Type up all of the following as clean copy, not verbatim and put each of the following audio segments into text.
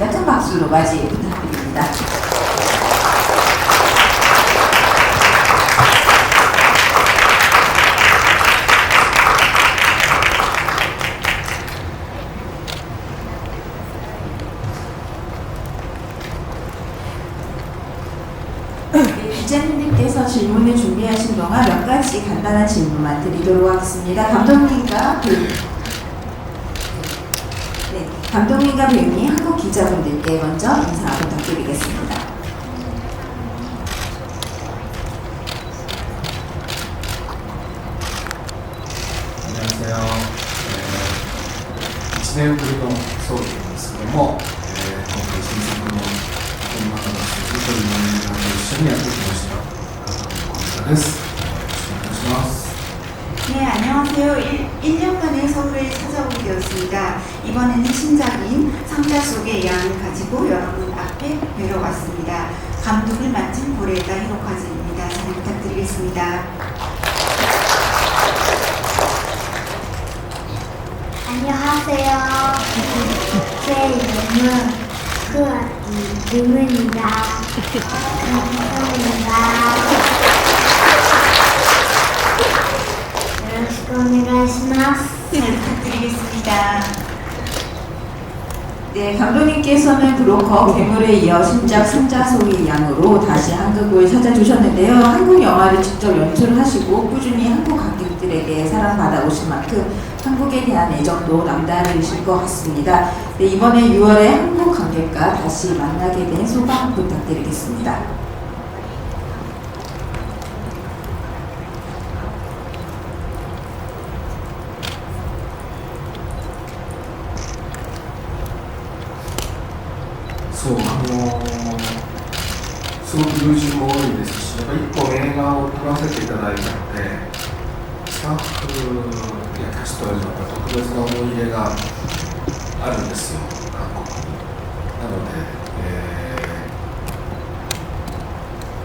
하겠습니다. 큰 박수로 맞이 부탁드립니다. 기자님들께서 질문을 준비하신 동안 몇 가지 간단한 질문만 드리도록 하겠습니다. 감독님과 배우님, 한국 기자분들께 먼저 인사 부탁드리겠습니다. 안녕하세요. 1年ぶりの葬儀なんですけども、今回新作の本間の鈴というメンバーと一緒にやってきました小田です。よろしくお願いします。 네, 안녕하세요. 1년 만에 서울에 찾아오게 되었습니다. 이번에는 신작인 상자 속의 양을 가지고 여러분 앞에 뵈러 왔습니다. 감독을 맡은 고레다 히로카즈입니다. 잘 부탁드리겠습니다. 안녕하세요. 제 이름은 쿠아키 유무입니다. 감사합니다. よろしくお願いします。 잘 부탁드리겠습니다. 네, 감독님께서는 브로커, 괴물에 이어 신작 상자 속의 양으로 다시 한국을 찾아주셨는데요. 한국 영화를 직접 연출을 하시고 꾸준히 한국 관객들에게 사랑받아 오신 만큼 한국에 대한 애정도 남다르실 것 같습니다. 네, 이번에 6월에 한국 관객과 다시 만나게 된 소감 부탁드리겠습니다.すごく友人も多いですし、やっぱ1本映画を撮らせていただいたので、スタッフやキャストへの特別な思い入れがあるんですよ、韓国に。なので、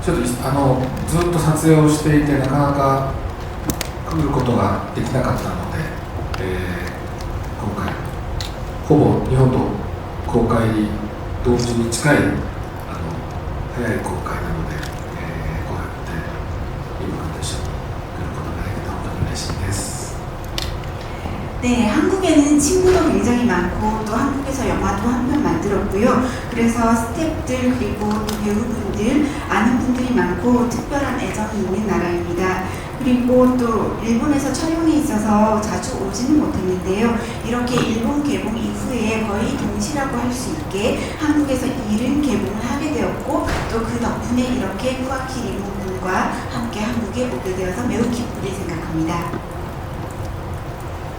ちょっとずっと撮影をしていて、なかなか来ることができなかったので、今回、ほぼ日本と公開同時に近い早い公開なので、こうやって今と一緒に来ることができて本当に嬉しいです。 네, 한국에는 친구도 굉장히 많고 또 한국에서 영화도 한 편 만들었고요. 그래서 스태프들 그리고 또 배우분들, 아는 분들이 많고 특별한 애정이 있는 나라입니다. 그리고 또 일본에서 촬영이 있어서 자주 오지는 못했는데요. 이렇게 일본 개봉 이후에 거의 동시라고 할 수 있게 한국에서 이른 개봉을 하게 되었고 또 그 덕분에 이렇게 쿠아키 리무 분과 함께 한국에 오게 되어서 매우 기쁘게 생각합니다.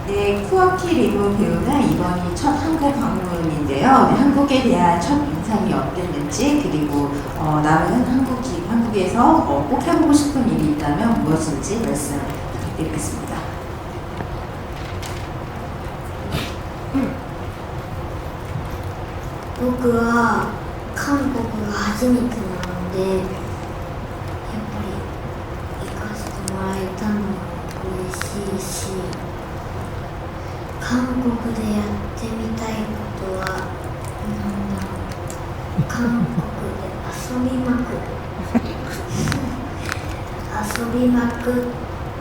네, 쿠아키 리무 배우는 이번이 첫 한국 방문인데요. 네, 한국에 대한 첫 인상이 어땠는지 그리고 남은 한국에서 꼭 해보고 싶은 일이 있다면 무엇인지 말씀 부탁드리겠습니다. 僕は韓国が初めてなので、やっぱり行かせてもらえたのも嬉しいし、韓国でやってみたいことはなんだろう、韓国で遊びまくっ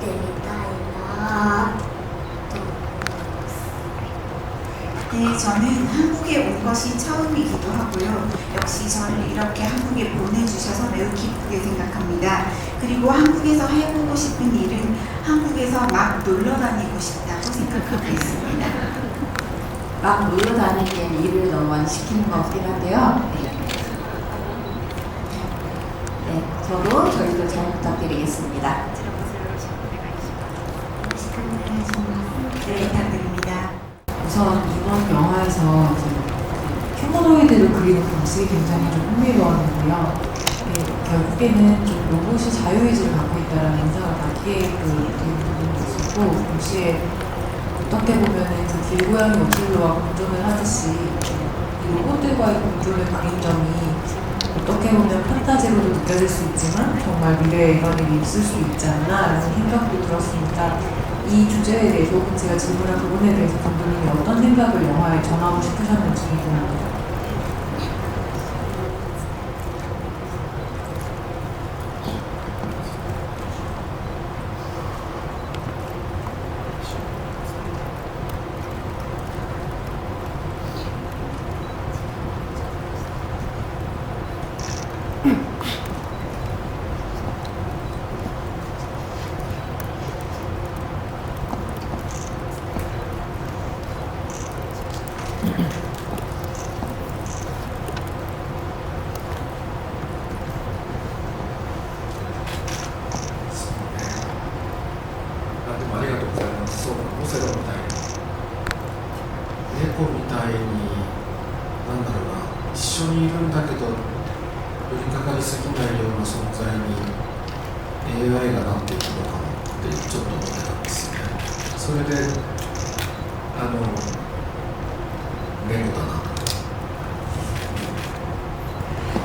てみたいなと思います。 네, 저는 한국에 온 것이 처음이기도 하고요. 역시 저를 이렇게 한국에 보내주셔서 매우 기쁘게 생각합니다. 그리고 한국에서 해보고 싶은 일은 한국에서 막 놀러 다니고 싶다고 생각하고 있습니다. 막 놀러 다니기엔 일을 너무 많이 시키는 것 같긴 한데요. 저희도 잘 부탁드리겠습니다. 네, 부탁드립니다. 우선 이번 영화에서 휴머노이드를 그리는 방식이 굉장히 좀 흥미로웠는데요. 결국에는 좀 로봇이 자유의지를 갖고 있다는 인상을 받게 되는 부분도 있었고, 동시에 어떻게 보면은 그 길고양이 오킬로와 공존을 하듯이 이 로봇들과의 공존을 그린 점이 어떻게 보면 판타지로도 느껴질 수 있지만 정말 미래에 이런 일이 있을 수 있지 않나 라는 생각도 들었습니다. 이 주제에 대해서 혹은 제가 질문한 부분에 대해서 감독님이 어떤 생각을 영화에 전하고 싶으셨는지 궁금합니다. 一緒にいるんだけど寄りかかりすぎないような存在に AI がなっていくのかもってちょっと思ってたんですよね。それでレゴだなと。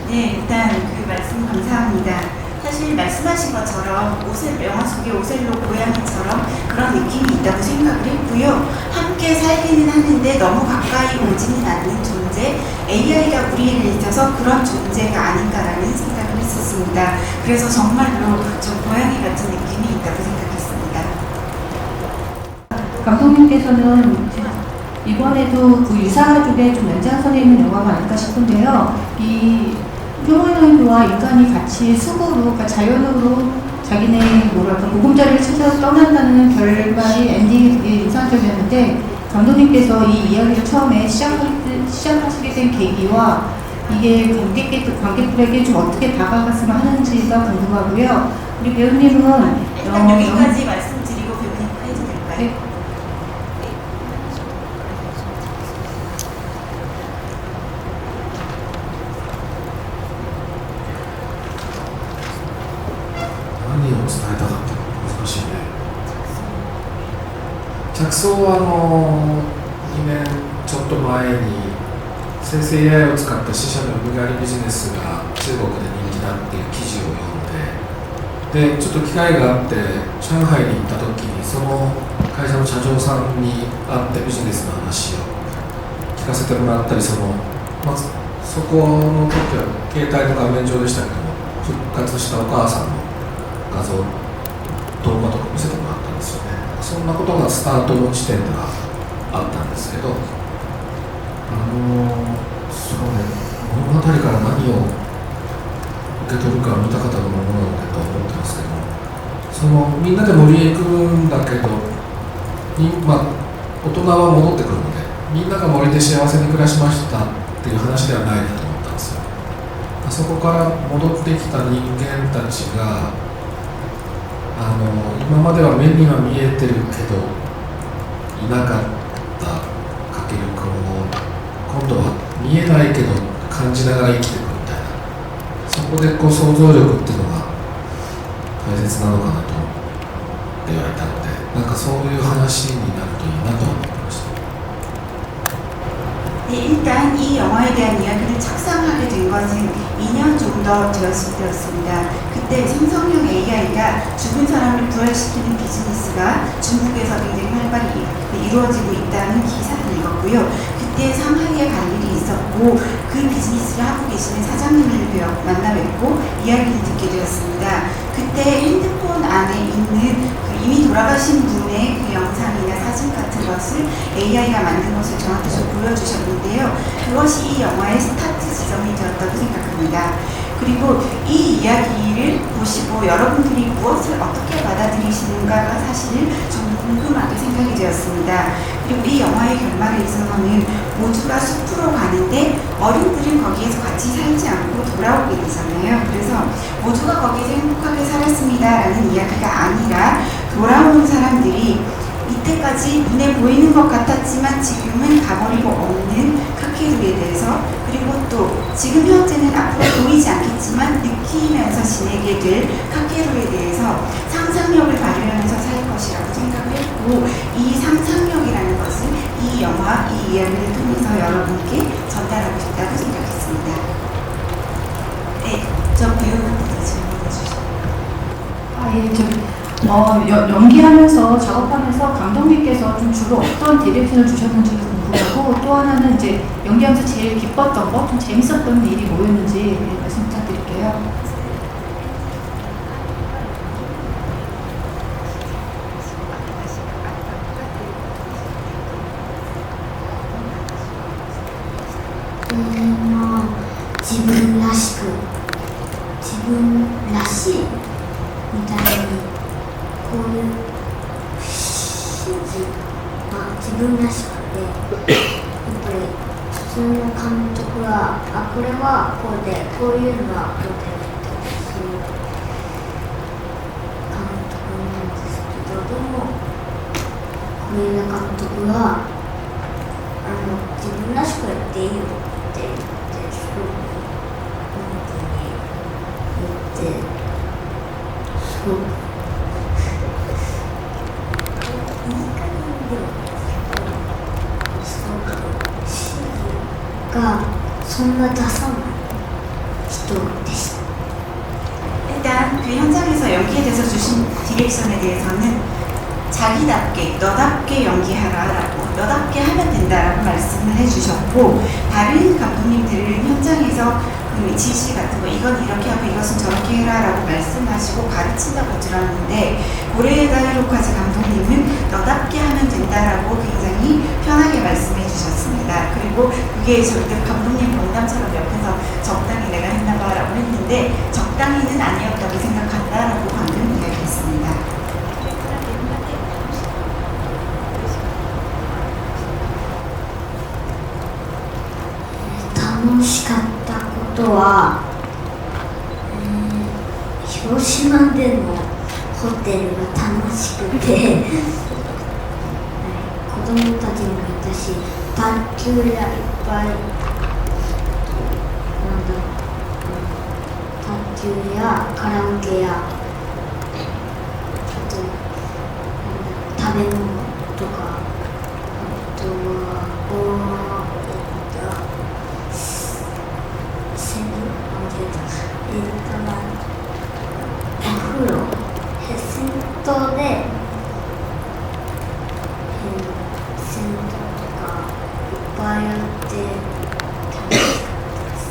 네, 일단 그 말씀 감사합니다. 사실 말씀하신 것처럼 영화 속의 오셀로 고양이처럼 그런 느낌이 있다고 생각을 했고요. 함께 살기는 하는데 너무 가까이 오지는 않는 존재, AI가 우리를 있어서 그런 존재가 아닌가라는 생각을 했었습니다. 그래서 정말로 좀 고양이 같은 느낌이 있다고 생각했습니다. 감독님께서는 이번에도 그 유사족의 좀 연장선에 있는 영화가 아닐까 싶은데요. 이 휴머노이드와 인간이 같이 수고로, 그러니까 자연으로 자기네 뭐랄까 보금자리를 찾아서 떠난다는 결말이 엔딩이 되게 인상적이었는데, 감독님께서 이 이야기를 처음에 시작하시게 된 계기와 이게 관객들에게 좀 어떻게 다가갔으면 하는지가 궁금하고요. 우리 배우님은 일단 여기까지 말씀드리고 배우님 해도 될까요? 네.何を伝えたかったの難しいね。着想は2年ちょっと前に生成 AI を使った死者のよみがえりビジネスが中国で人気だっていう記事を読んで、ちょっと機会があって上海に行った時にその会社の社長さんに会ってビジネスの話を聞かせてもらったり、そこの時は携帯の画面上でしたけども、復活したお母さんの画像、動画とか見せてもらったんですよね。そんなことがスタートの地点があったんですけど、そうね、物語から何を受け取るか見た方のものなのかと思ってますけど、みんなで森へ行くんだけど、大人は戻ってくるので、みんなが森で幸せに暮らしましたっていう話ではないなと思ったんですよ。そこから戻ってきた人間たちが今までは目には見えてるけどいなかったかける君を今度は見えないけど感じながら生きていくみたいな、そこで想像力っていうのが大切なのかなと言われたので、なんかそういう話になるといいなと思いました。 네, 일단 이 영화에 대한 이야기를 작성하게 된 것은 2년 정도 되었을 때였습니다. 그때 생성형 AI가 죽은 사람을 부활시키는 비즈니스가 중국에서 굉장히 활발히 이루어지고 있다는 기사를 읽었고요. 그때 상하이에 갈 일이 있었고 그 비즈니스를 하고 계시는 사장님을 만나 뵙고 이야기를 듣게 되었습니다. 그때 핸드폰 안에 있는 이미 돌아가신 분의 그 영상이나 사진 같은 것을 AI가 만든 것을 저한테 좀 보여주셨는데요. 그것이 이 영화의 스타트 지점이 되었다고 생각합니다. 그리고 이 이야기를 보시고 여러분들이 무엇을 어떻게 받아들이시는가가 사실 좀 궁금하게 생각이 되었습니다. 그리고 이 영화의 결말에 있어서는 모두가 숲으로 가는데 어른들은 거기에서 같이 살지 않고 돌아오게 되잖아요. 그래서 모두가 거기에서 행복하게 살았습니다라는 이야기가 아니라 돌아오는 사람들이 이때까지 눈에 보이는 것 같았지만 지금은 가버리고 없는 카케루에 대해서, 그리고 또 지금 현재는 앞으로 보이지 않겠지만 느끼면서 지내게 될 카케루에 대해서 상상력을 발휘하면서 살 것이라고 생각을 했고, 이 상상력이라는 것을 이 영화, 이 이야기를 통해서 여러분께 전달하고 싶다고 생각했습니다. 네, 저 배우분들 질문해 주시죠. 연기하면서 작업하면서 감독님께서 좀 주로 어떤 디렉션을 주셨는지 궁금하고, 또 하나는 이제 연기하면서 제일 기뻤던 거, 좀 재밌었던 일이 뭐였는지 말씀 부탁드릴게요.自分らしく、自分らしいみたいに、こういう自分らしくて、やっぱり普通の監督はこれはこうで、こういうのはこうでっていう監督なんですけど、でも是枝監督は自分らしくやっていいよって言って、は出さない人でした。 일단 그 현장에서 연기에 대해서 주신 디렉션에 대해서는 자기답게 너답게 연기하라라고 너답게 하면 된다라고 말씀을 해주셨고 다른 감독님들은 현장에서 그 지시 같은 거 이건 이렇게 하고 이것은 저렇게 해라라고 말씀하시고 가르친다고 들었는데 고레에다 히로카즈 감독님은 너답게 하면 된다라고 굉장히 편하게 말씀해 주셨습니다. 그리고 그게 절대 감독님 농담처럼 옆에서 적당히 내가 했나봐라고 했는데 적당히는 아니었다고 생각한다라고 방금 이야기했습니다. 楽しかったことは、広島でのホテルが楽しくて子供たちもいたし卓球やいっぱい卓球やカラオケやあと食べ物とかあとはお風呂銭湯で銭湯とかいっぱいあって楽しかったです。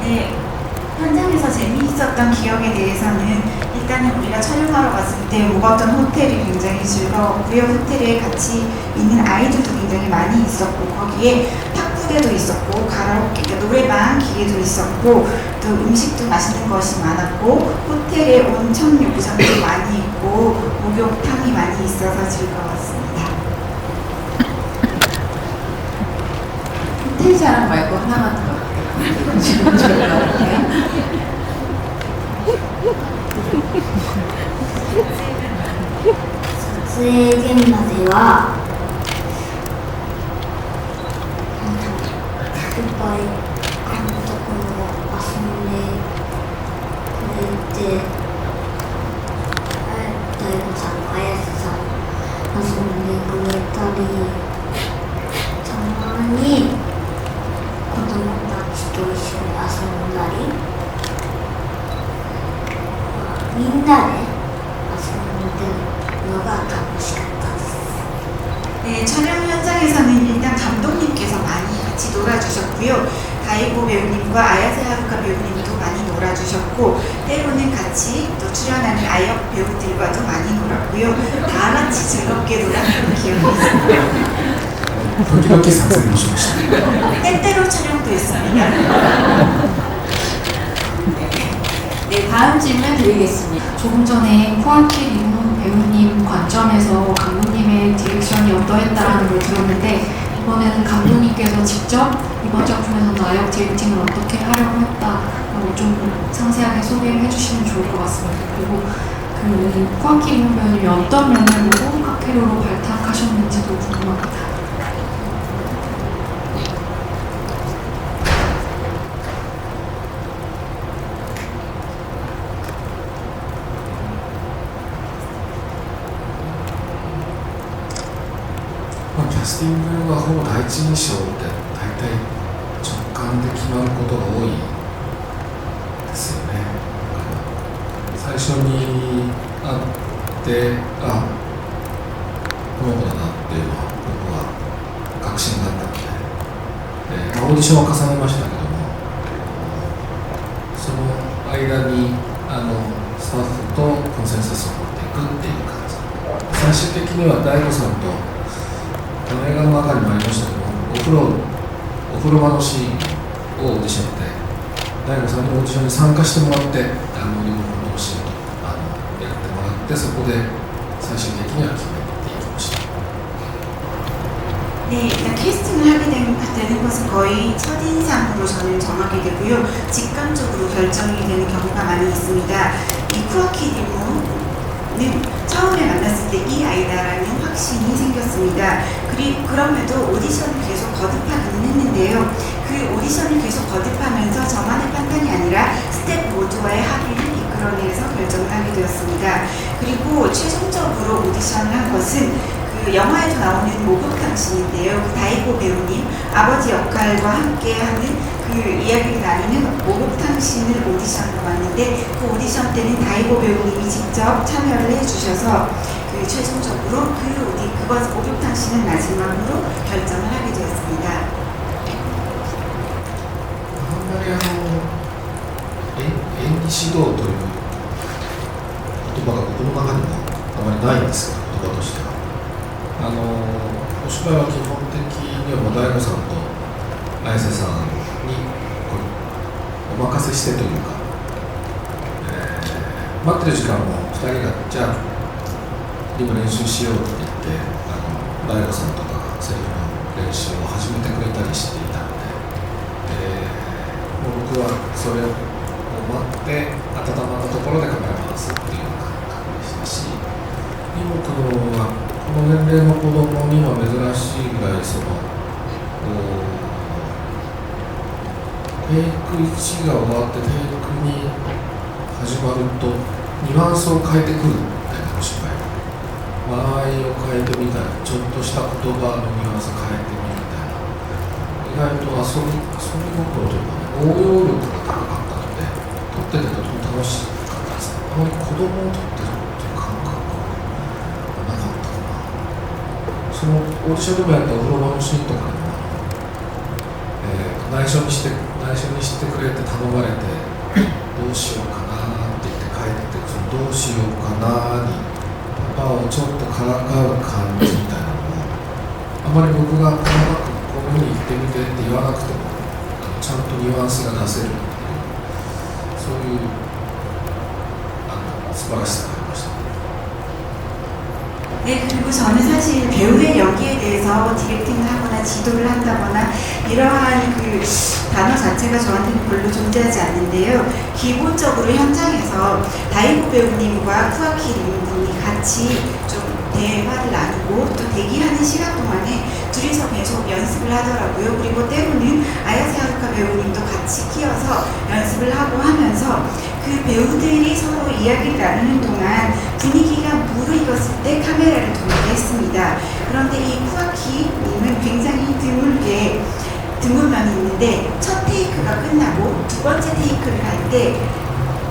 네, 현장에서 재미있었던 기억에 대해서는 일단은 우리가 촬영하러 갔을 때 묵었던 호텔이 굉장히 즐거웠고요. 호텔에 같이 있는 아이들도 굉장히 많이 있었고 거기에 탁구대도 있었고 가라오케, 그러니까 노래방 기계도 있었고 또 음식도 맛있는 것이 많았고 호텔에 온천 욕장도 많이 있고 목욕탕이 많이 있어서 즐거웠습니다. 호텔 자랑 말고 하나만 더 지금 좋을 것 같아요. 撮影現場では、いっぱい監督も遊んでくれて、大悟さんも綾瀬さんも遊んでくれたり、たまに子供たちと一緒に遊んだり、みんなで遊んでるのが楽しかったです。 네, 촬영 현장에서는 일단 감독님께서 많이 같이 놀아주셨고요. 다이고 배우님과 아야세 하루카 배우님도 많이 놀아주셨고 때로는 같이 또 출연하는 아역 배우들과도 많이 놀았고요. 다 같이 즐겁게 놀았던 기억이 있습니다. 時々撮影もしました。 때때로 촬영도 했습니다. 네, 다음 질문 드리겠습니다. 조금 전에 코아키 리무 배우님 관점에서 감독님의 디렉션이 어떠했다라는 걸 들었는데 이번에는 감독님께서 직접 이번 작품에서 아역 디렉팅을 어떻게 하려고 했다라고 좀 상세하게 소개를 해주시면 좋을 것 같습니다. 그리고 그 코아키 리무 배우님이 어떤 면을 보고 카케로로 발탁하셨는지도 궁금합니다.まあ、キャスティングはほぼ第一印象で大体直感で決まることが多いですよね。最初に会ってこの子だなっていうのは僕は確信があったので、オーディションを重ねましたけどもその間にスタッフとコンセンサスを持っていくっていう感じ。最終的には大悟さんと映画の中にもありましたけどお風呂場のシーンをオーディションで大悟さんにオーディションに参加してもらってリモコンのシーンをやってもらってそこで最終的には決めていきました。 네, 일단 캐스팅을 하게 되는 것은 거의 첫인상으로 저는 정하게 되고요. 직감적으로 결정이 되는 경우가 많이 있습니다. 이 쿠아키 리무는 처음에 만났을 때 이 아이다라는 확신이 생겼습니다. 그럼에도 오디션을 계속 거듭하기는 했는데요. 그 오디션을 계속 거듭하면서 저만의 판단이 아니라 스텝 모두와의 합의를 이끌어내서 결정을 하게 되었습니다. 그리고 최종적으로 오디션을 한 것은 그 그 영화에서 나오는 목욕탕신인데요. 그 다이고 배우님 아버지 역할과 함께하는 그 이야기를 나누는 목욕탕신을 오디션으로 왔는데 그 오디션 때는 다이고 배우님이 직접 참여를 해주셔서 그 최종적으로 그것 목욕탕신을 마지막으로 결정을 하게 되었습니다. あんまり演技指導という言葉が僕の中にもあまりないんですけど、言葉としては。お芝居は基本的にはもう大悟さんと綾瀬さんにこうお任せしてというか、待ってる時間も2人がじゃあ今練習しようって言って大悟さんとかがセリフの練習を始めてくれたりしていたので、もう僕はそれを待って温まったところでカメラ回すっていうような感じでしたし、二木はこの年齢の子供には珍しいぐらいテイク1が終わってテイク2始まるとニュアンスを変えてくるみたいなお芝居、間合いを変えてみたり、ちょっとした言葉のニュアンス変えてみるみたいな、意外と遊び心というかね、応用力が高かったので、撮っててとても楽しかったですね。あまり子供を撮ってるっていう感覚がなかったかな。そのオーディションでもやったお風呂場のシーンとかでも内緒にしてくれって頼まれてどうしようかなって言って帰ってそのどうしようかなにパパをちょっとからかう感じみたいなのをあまり僕が細かくこういうふうに言ってみてって言わなくてもちゃんとニュアンスが出せるっていうそういう素晴らしさがありました。 네, 그리고 저는 사실 배우의 연기에 대해서 디렉팅을 하거나 지도를 한다거나 이러한 그 단어 자체가 저한테는 별로 존재하지 않는데요. 기본적으로 현장에서 다이고 배우님과 쿠아키 림분이 같이 좀 대화를 나누고 또 대기하는 시간 동안에 둘이서 계속 연습을 하더라고요. 그리고 때로는 아야세 하루카 배우님도 같이 끼어서 연습을 하고 하면서 그 배우들이 서로 이야기를 나누는 동안 분위기가 무르익었을 때 카메라를 돌리게 했습니다. 그런데 이 쿠아키님은 굉장히 드문 면이 있는데 첫 테이크가 끝나고 두 번째 테이크를 할 때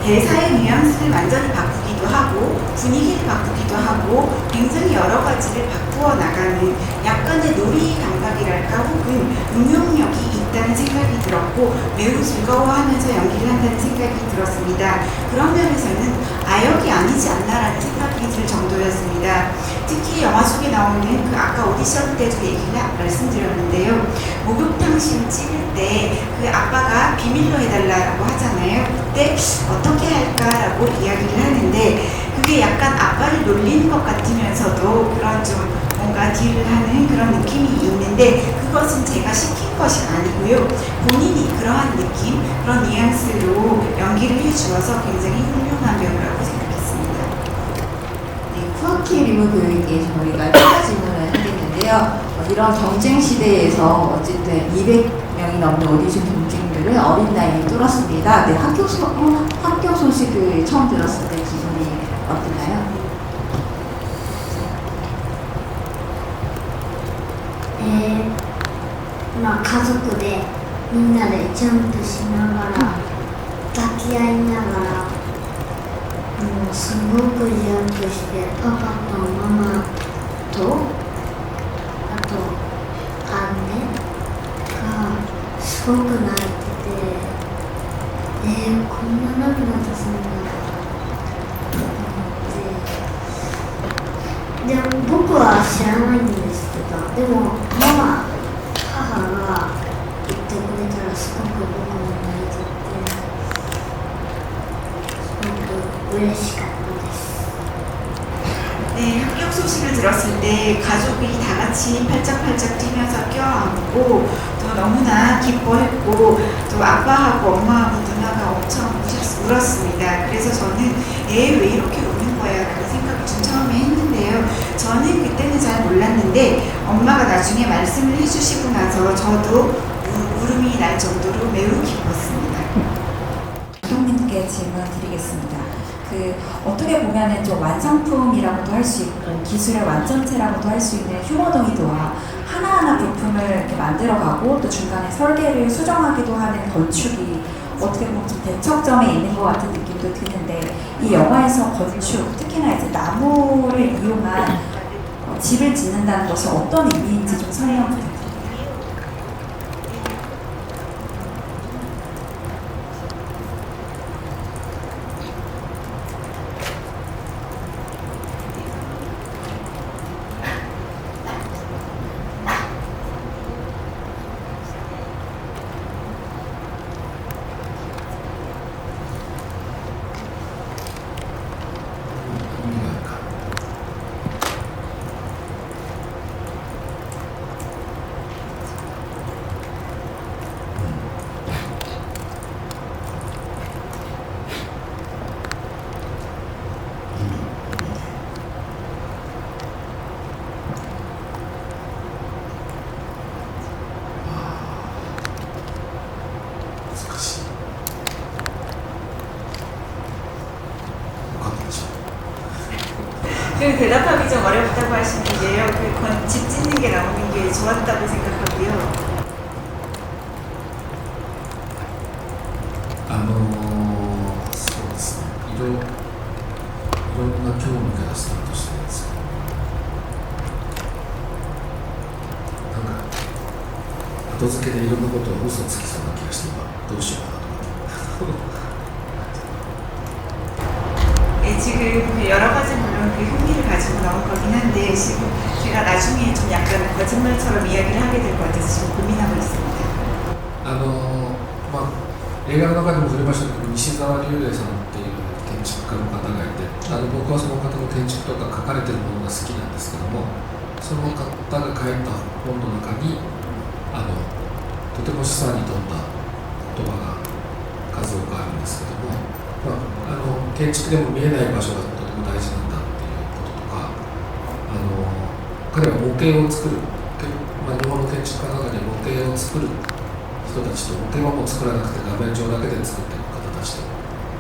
대사의 뉘앙스를 완전히 바꾸기도 하고 분위기를 바꾸기도 하고 굉장히 여러 가지를 바꾸어 나가는 약간의 놀이 감각이랄까 혹은 응용력이 있다는 생각이 들었고 매우 즐거워하면서 연기를 한다는 생각이 들었습니다. 그런 면에서는 아역이 아니지 않나라는 생각이 들 정도였습니다. 특히 영화 속에 나오는 그 아까 오디션 때도 얘기를 말씀드렸는데요. 목욕탕신 찍을 때 그 아빠가 비밀로 해달라고 하잖아요. 그때 어떻게 할까라고 이야기를 하는데 그게 약간 아빠를 놀리는 것 같으면서도 그런 좀 뭔가 딜을 하는 그런 느낌이 있는데 그것은 제가 시킨 것이 아니고요. 본인이 그러한 느낌, 그런 뉘앙스로 연기를 해주어서 굉장히 훌륭한 배우라고 생각했습니다. 네, 쿠아키 리무 교육에 저희가 추가 질문을 하겠는데요. 이런 경쟁 시대에서 어쨌든 200명이 넘는 오디션 경쟁률을 어린 나이에 뚫었습니다. 네, 합격 소식을 처음 들었을 때 기분이 어땠나요? まあ家族でみんなでジャンプしながら抱き合いながらもうすごくジャンプしてパパとママとあと姉がすごく泣いててこんな涙出すんだと思ってで僕は知らないんですけどでも母が言ってくれたらすごく僕も泣いててすごく嬉しかったです。 네, 합격 소식을 들었을 때 가족이 다 같이 팔짝팔짝 뛰면서 껴안고 또 너무나 기뻐했고 또 아빠하고 엄마하고 누나가 엄청 울었습니다. 그래서 저는 왜 이렇게 우는 거야 라는 생각을 좀 처음에 했는데요. 저는 그때는 잘 몰랐는데 엄마가 나중에 말씀을 해주시고 나서 저도 울음이 날 정도로 매우 기뻤습니다. 감독님께 질문 드리겠습니다. 어떻게 보면은 좀 완성품이라고도 할 수 있고 기술의 완전체라고도 할 수 있는 휴머노이드와 하나하나 부품을 이렇게 만들어가고 또 중간에 설계를 수정하기도 하는 건축이 어떻게 보면 좀 대척점에 있는 것 같은 느낌도 드는데 이 영화에서 건축, 특히나 이제 나무를 이용한 집을 짓는다는 것이 어떤 의미인지 좀 설명 부탁드립니다. 그 대답하기 좀 어렵다고 하시는데요. 집 짓는 게 나오는 게 좋았다고 생각하고요. そうですね。いろんな興味からスタートしてるんですけど、なんか後付けでいろんなことを嘘つきそうな気がして今どうしようかなと思って。 지금 여러 가지 물론 흥미를 가지고 나온 거긴 한데 지금 제가 나중에 좀 약간 거짓말처럼 이야기를 하게 될 것 같아서 지금 고민하고 있습니다. 映画の中でも触れましたけど西澤隆玲さんっていう建築家の方がいて僕はその方の建築とか書かれてるものが好きなんですけどもその方が書いた本の中にとても示唆に富んだ言葉が数多くあるんですけども、建築でも見えない場所がとても大事なんだっていうこととか彼は模型を作る、日本の建築家の中で模型を作る人たちと模型はもう作らなくて画面上だけで作っていく方たちと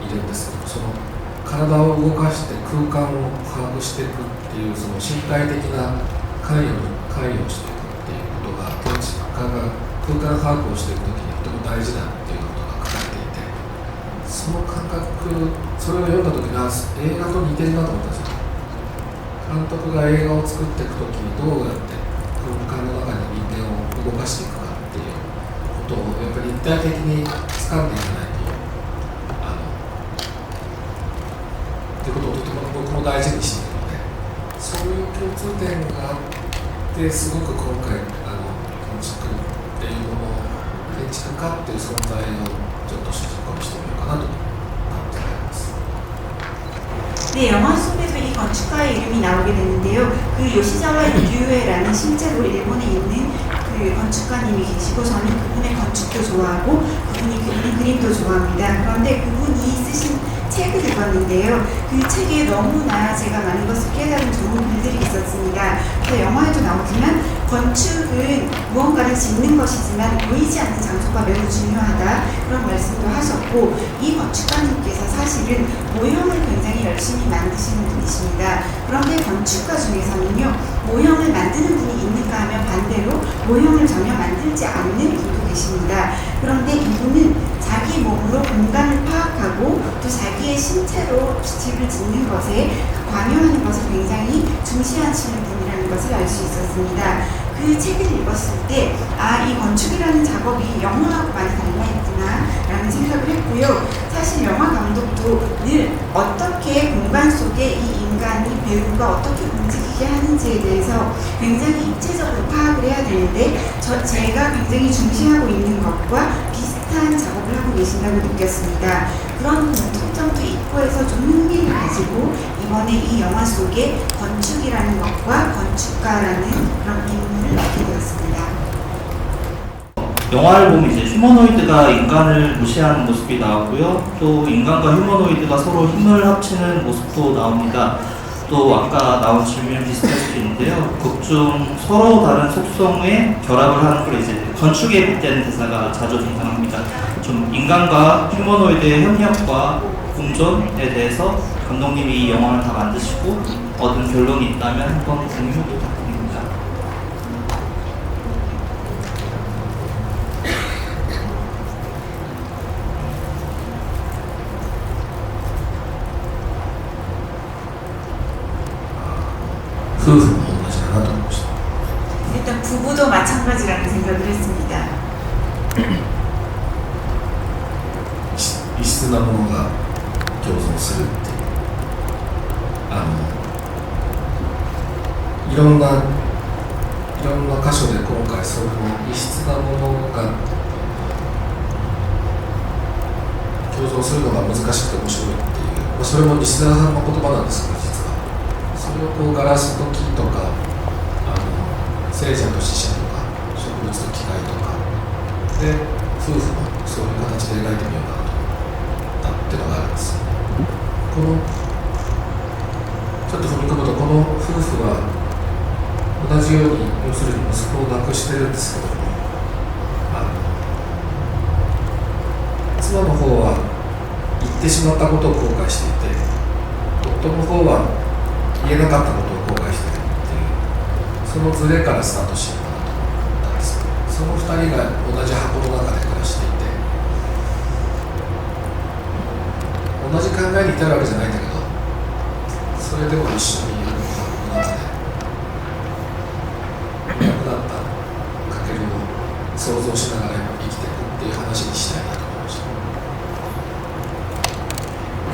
いるんですけどその体を動かして空間を把握していくっていうその身体的な関与をしていくっていうことが建築家が空間把握をしていくときにとても大事だっていうことが書かれていてその感覚それを読んだときに映画と似てるなと思ったんですよ。監督が映画を作っていくときにどうやって空間の中に人間を動かしていくかっていうことをやっぱり立体的に掴んでいかないとっていうことをとても僕も大事にしているのでそういう共通点があってすごく今回建築っていうもの建築家っていう存在をちょっと主人公にしてみようかなと思っています。 네, 영화 속에서 이 건축가의 이름이 나오게 되는데요. 그 요시자와 류에라는 실제로 일본에 있는 그 건축가님이 계시고 저는 그분의 건축도 좋아하고 그분이 그리는 그림도 좋아합니다. 그런데 그분이 쓰신 책을 읽었는데요. 그 책에 너무나 제가 많은 것을 깨달은 좋은 글들이 있었습니다. 그래서 영화에도 나오지만 건축은 무언가를 짓는 것이지만 보이지 않는 장소가 매우 중요하다 그런 말씀도 하셨고 이 건축가님께서 사실은 모형을 굉장히 열심히 만드시는 분이십니다. 그런데 건축가 중에서는요 모형을 만드는 분이 있는가 하면 반대로 모형을 전혀 만들지 않는 분도 계십니다. 그런데 이분은 자기 몸으로 공간을 파악하고 또 자기의 신체로 집을 짓는 것에 관여하는 것을 굉장히 중시하시는 분이라는 것을 알 수 있었습니다. 그 책을 읽었을 때 이 건축이라는 작업이 영화하고 많이 닮아있구나 라는 생각을 했고요. 사실 영화 감독도 늘 어떻게 공간 속에 이 인간이 배우가 어떻게 움직이게 하는지에 대해서 굉장히 입체적으로 파악을 해야 되는데 제가 굉장히 중시하고 있는 것과 비슷한 작업을 하고 계신다고 느꼈습니다. 그런 공통점도 있고 해서 좀 흥미를 가지고 이번에 이 영화 속에 건축이라는 것과 건축가라는 그런 인물을 맡게 되었습니다. 영화를 보면 이제 휴머노이드가 인간을 무시하는 모습이 나오고요. 또 인간과 휴머노이드가 서로 힘을 합치는 모습도 나옵니다. 또 아까 나온 질문이 비슷할 수도 있는데요. 극중 서로 다른 속성의 결합을 하는 걸 이제 건축에 빗대는 대사가 자주 등장합니다. 좀 인간과 휴머노이드의 협력과 공존에 대해서 감독님이 이 영화를 다 만드시고 얻은 결론이 있다면 한번 공유 부탁드립니다.夫婦も同じだなと思いました。 일단 부부도 마찬가지라는 생각을 했습니다. 異質なものが共存するっていういろんな箇所で今回その異質なものが共存するのが難しくて面白いっていう、それも西澤さんの言葉なんですけど、実はそれをこうガラスと木とか聖者と死者とか植物と機械とかで夫婦もそういう形で描いてみようかなと思ったっていうのがあるんです。このちょっと踏み込むと、この夫婦は同じように要するに息子を亡くしてるんですけども、妻の方は言ってしまったことを後悔していて、夫の方は言えなかったことを後悔しているっていう、そのズレからスタートしようかなと思ったんです。その2人が同じ箱の中で暮らしていて、同じ考えに至るわけじゃないんだけど、それでも一緒にいる箱の中でいなくなったかけるを想像しながら生きていくっていう話にしたいなと思いました。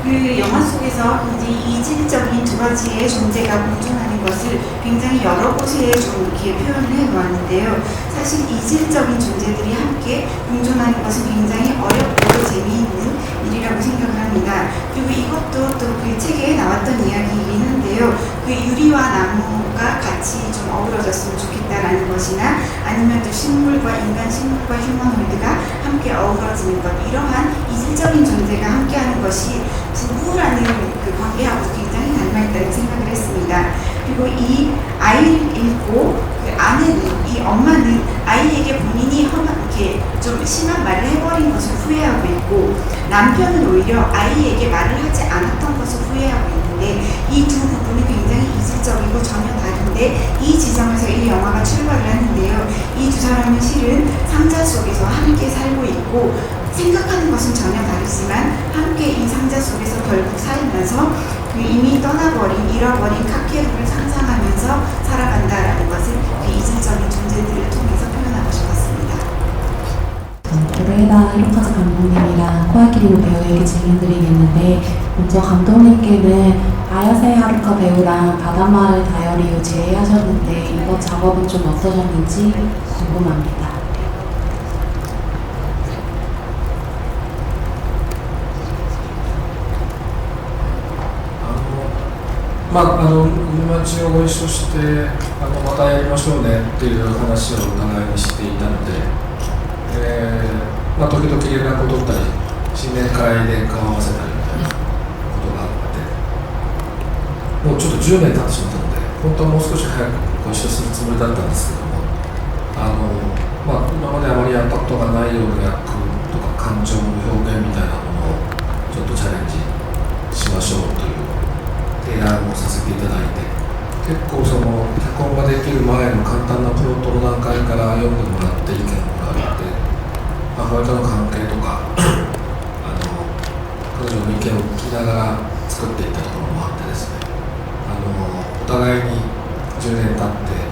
그 영화 속에서 굉장히 이질적인 두 가지의 존재가 공존하는 것을 굉장히 여러 곳에 좀 이렇게 표현을 해보았는데요. 사실 이질적인 존재들이 함께 공존하는 것은 굉장히 어렵고 재미있는 일이라고 생각을 합니다. 그리고 이것도 또 그 책에 나왔던 이야기이긴 한데요. 그 유리와 나무가 같이 좀 어우러졌으면 좋겠다라는 것이나 아니면 또 식물과 휴머노이드가 함께 어우러지는 것, 이러한 이질적인 존재가 함께하는 것이 부부라는 그 관계하고 굉장히 닮아있다는 생각을 했습니다. 그리고 이 아이를 잃고 그 아내는, 이 엄마는 아이에게 본인이 이렇게 좀 심한 말을 해버린 것을 후회하고 있고, 남편은 오히려 아이에게 말을 하지 않았던 것을 후회하고 있는데, 이 두 부분이 굉장히 이질적이고 전혀 다른데 이 지점에서 이 영화가 출발을 하는데요. 이 두 사람은 실은 상자 속에서 함께 살고 있고, 생각하는 것은 전혀 다르지만 함께 이 상자 속에서 결국 살면서 그 이미 떠나버린, 잃어버린 카케루를 상상하면서 살아간다라는 것을 그 이질적인 존재들을 통해서 표현하고 싶었습니다. 도레다 히로카즈 감독님이랑 코야키리노 배우에게 질문드리겠는데, 먼저 감독님께는 아야세 하루카 배우랑 바다마을 다이어리を제의하셨는데 이번 작업은 좀 어떠셨는지 궁금합니다. 海町をご一緒してまたやりましょうねっていう話をお互いにしていたので、時々連絡を取ったり新年会で顔を合わせたりみたいなことがあって、もうちょっと10年経ってしまったので本当はもう少し早くご一緒するつもりだったんですけども、今まであまりやったことがないような役とか感情の表現みたいなものをちょっとチャレンジしましょうという提案をさせていただいて、結構その脚本ができる前の簡単なプロットの段階から読んでもらって意見をもらって、母親との関係とか彼女の意見を聞きながら作っていったところもあってですね、お互いに10年経って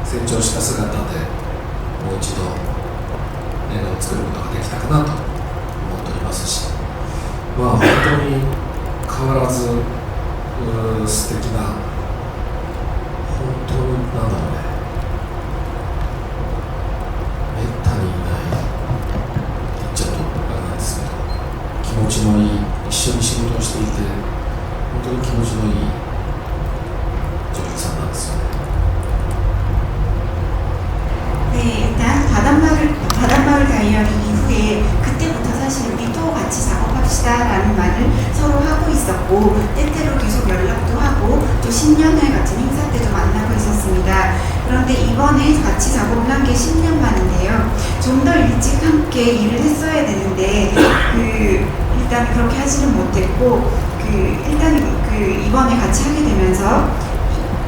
成長した姿でもう一度映画を作ることができたかなと思っておりますし、本当に変わらず素敵な、本当になんだろうね、めったにいないって言っちゃうとあれなんですけど、気持ちのいい、一緒に仕事をしていて本当に気持ちのいい女優さんなんですよね。 네, 일단 바닷마을 다이어리 이후에 그때부터 사실 우리 또 같이 작업합시다라는 말을 서로 하고 있었고, 때때로 계속 연락도 하고 또 신년회 같은 행사 때도 만나고 있었습니다. 그런데 이번에 같이 작업을 한 게 10년 만인데요. 좀 더 일찍 함께 일을 했어야 되는데 일단 그렇게 하지는 못했고, 일단 이번에 같이 하게 되면서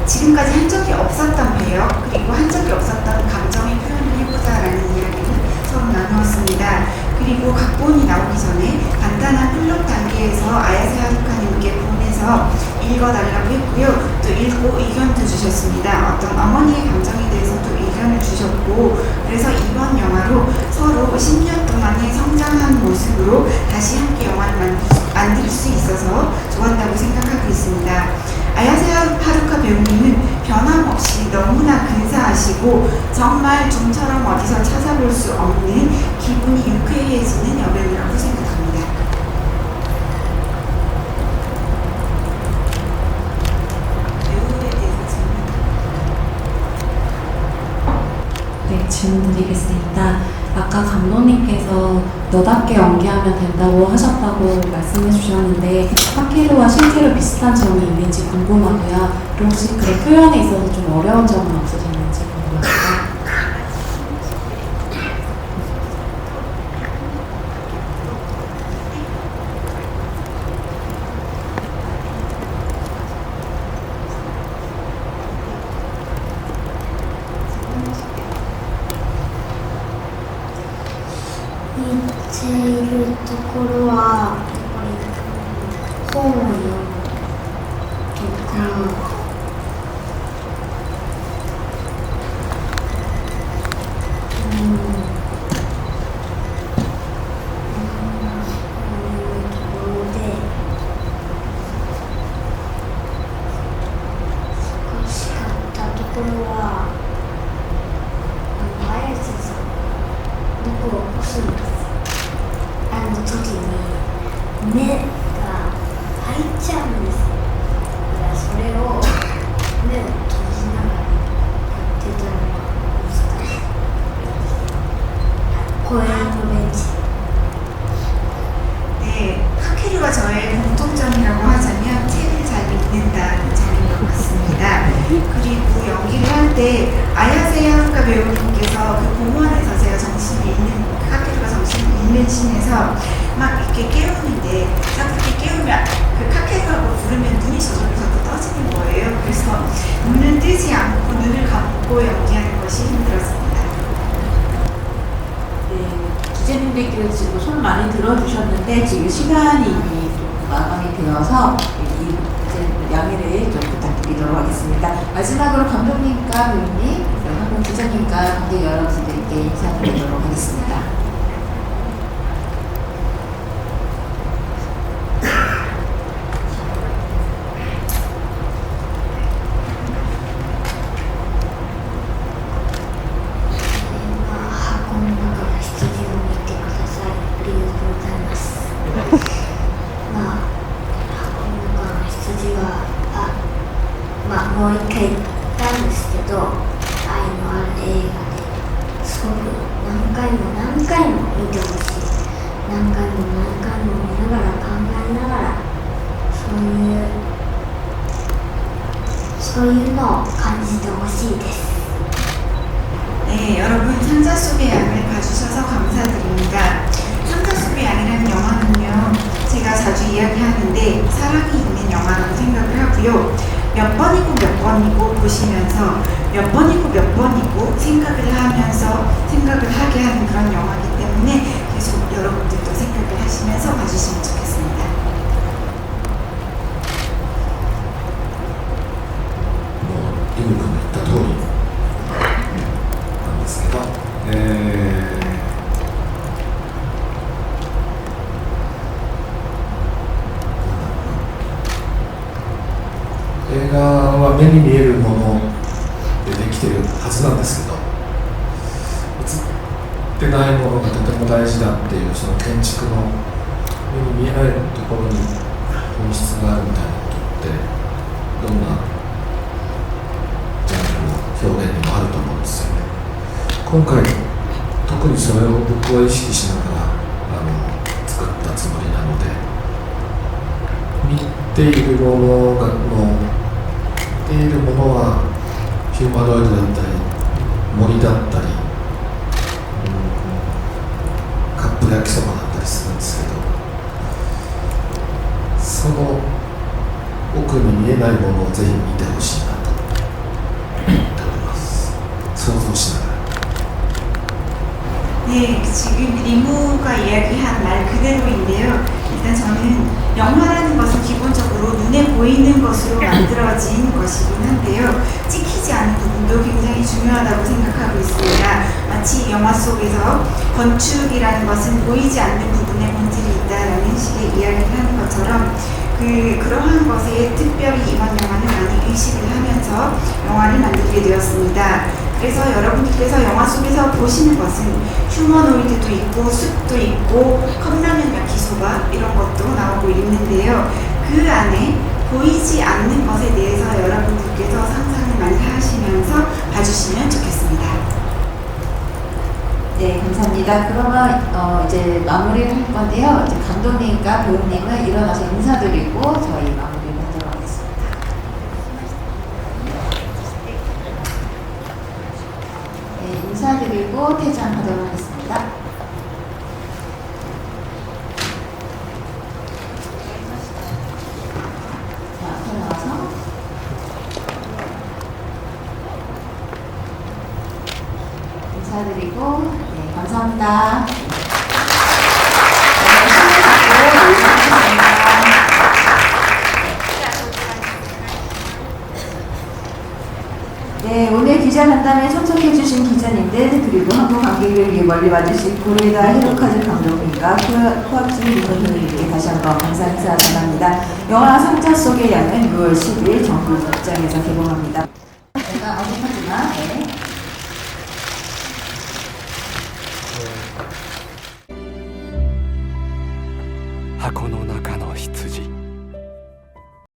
지금까지 한 적이 없었던 배역 그리고 한 적이 없었던 감정의 표현을 해보자라는 이야기를 서로 나누었습니다. 그리고 각본이 나오기 전에 간단한 플롯 단계에서 아야세 하루카님께 보내서 읽어달라고 했고요. 또 읽고 의견도 주셨습니다. 어떤 어머니의 감정에 대해서도 의견을 주셨고, 그래서 이번 영화로 서로 10년 동안의 성장한 모습으로 다시 함께 영화를 만들 수 있어서 좋았다고 생각하고 있습니다. 아야세 하루카 배우님은 변함없이 너무나 근사하시고 정말 좀처럼 어디서 찾아볼 수 없는 기분이 유쾌해지는 여배우라고 생각합니다. 배우에 대해서 네, 질문 드리겠습니다. 아까 감독님께서 너답게 연기하면 된다고 하셨다고 말씀해 주셨는데 타케루와 실제로 비슷한 점이 있는지 궁금하고요. 그리고 혹시 그 표현에 있어서 좀 어려운 점은 없으셨는지 궁금합니다.似ているところは本を読むとか目が開いちゃうんですよ。だからそれを目を閉じながらやってたのが難しい。公園のベンチ。 네, 타케루가 저의 공통점이라고 하자면 책을 잘 읽는다는 점인 것 같습니다. 그리고 연기를 할 때 아야세 하루카 배우님께서 그 공원에서 제가 정신을 잃는, 타케루가 정신을 잃는 씬에서 막 이렇게 깨우는데 딱 그렇게 깨우면 그 타케루라고 부르면 눈이 저절로 자꾸 떠지는 거예요. 그래서 눈을 뜨지 않고 눈을 감고 연기하는 것이 힘들었습니다. 네, 기자님들께서 지금 손 많이 들어주셨는데 지금 시간이 이미 좀 마감이 되어서 이제 양해를 좀 부탁드리도록 하겠습니다. 마지막으로 감독님과 배우님, 한국 기자님과 관객 여러분들께 인사드리도록 하겠습니다. 네, 여러분 상자 속의 양을 봐주셔서 감사드립니다. 상자 속의 양이라는 영화는요, 제가 자주 이야기하는데 사랑이 있는 영화라고 생각을 하고요. 몇 번이고 몇 번이고 보시면서 몇 번이고 몇 번이고 생각을 하면서 생각을 하게 하는 그런 영화이기 때문에 계속 여러분들도 생각을 하시면서 봐주시면 좋겠습니다. 뭐, 이미君が言った通りなんですけど、映画は目に見えるものでできてるはずなんですけど、映ってないものがとても大事だっていう、その建築の目に見えないところに本質があるみたいなことってどんなジャンルの表現にもあると思うんですよね。今回特にそれを僕は意識しながら作ったつもりなので、見ているものはヒューマノイドだったり森だったり、カップ焼きそばだったりするんですけど、その奥てないものをぜひ見てほしいなと思っております。想像しながら。 네, 지금 리무가 이야기한 말 그대로인데요. 일단 저는 영화라는 것은 기본적으로 눈에 보이는 것으로 만들어진 것이긴 한데요. 찍히지 않은 부분도 굉장히 중요하다고 생각하고 있습니다. 마치 영화 속에서 건축이라는 것은 보이지 않는 부분에 본질이 있다라는 식의 이야기를 하는 것처럼 그러한 것에 특별히 이번 영화는 많이 의식을 하면서 영화를 만들게 되었습니다. 그래서 여러분들께서 영화 속에서 보시는 것은 휴머노이드도 있고 숲도 있고 컵라면과 기소가 이런 것도 나오고 있는데요. 그 안에 보이지 않는 것에 대해서 여러분들께서 상상을 많이 하시면서 봐주시면 좋겠습니다. 네, 감사합니다. 그러면 이제 마무리를 할 건데요. 이제 감독님과 배우님은 일어나서 인사드리고 저희 마무리를 하도록 하겠습니다. 네, 인사드리고 퇴장하도록 하겠습니다. 자, 앞에 나와서 인사드리고 네, 감사합니다. 네, 손을 잡고 인사하겠습니다. 네, 오늘 기자간담회 참석해주신 기자님들 그리고 한국 관객을 위해 멀리 와주신 고레다 히로카즈 감독님과 코악진 민호님께 다시 한번 감사 인사 전합니다. 영화 상자 속의 양은 6월 10일 전국 극장에서 개봉합니다. 제가 어색하지만 네.